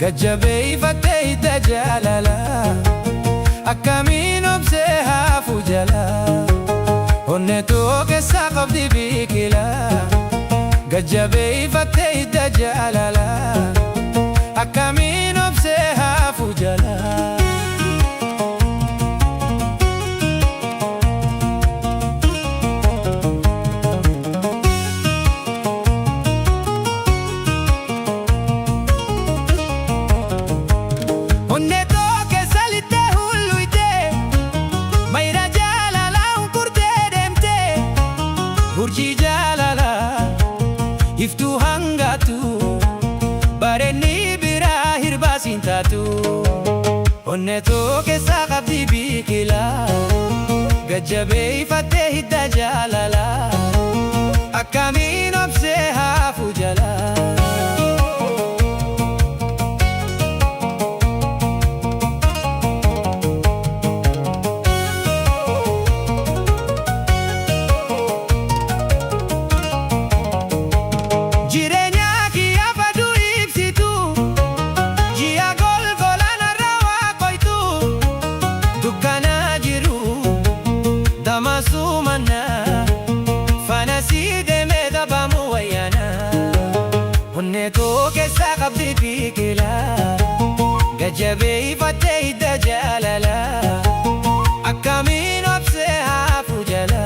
gajjabeeyfattee hidda jaalala akkamiin obsee hafu jala onnee too keessaa qabdi biqila gajjabeeyfattee hidda jaalala akkamiin obsee hafu jala. Urjii jaalala iftuu hangatu bareenni biraa hirbaasiin taatu onnee too keessaa qabdi biqila gajjabeeyfattee hidda jaalala akkamiin obsee hafu jala. Onnee too keessaa qabdi biqila gajjabeeyfattee hidda jaalala akkamiin obsee hafu jala.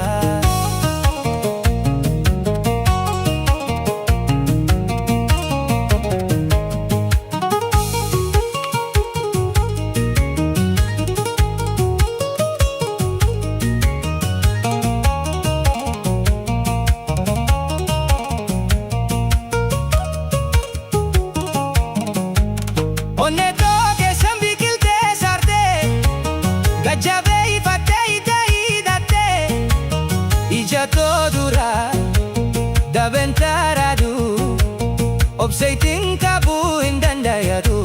Onnee too keessan biqiltee saartee gajjabeeyfattee hidda hidhattee ija too dura dabeen taraadhu obseeytiin qabuu hin dandayatu.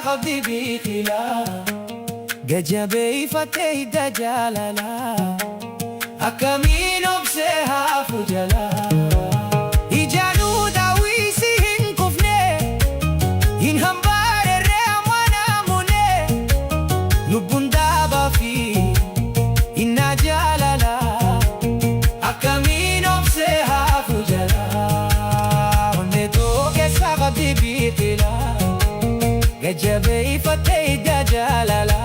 Qabdi biqila gajjabeeyfattee hidda jaalala akkamiin obsee hafu jala. Ijaanuu daawwisi hin kufne hin hambaarree amanaamune lubbuun dhaabaa fi innaa jaalala akkamiin obsee hafu jala. Onnee too keessaa qabdi biqila gajjabeeyfattee hidda jaalala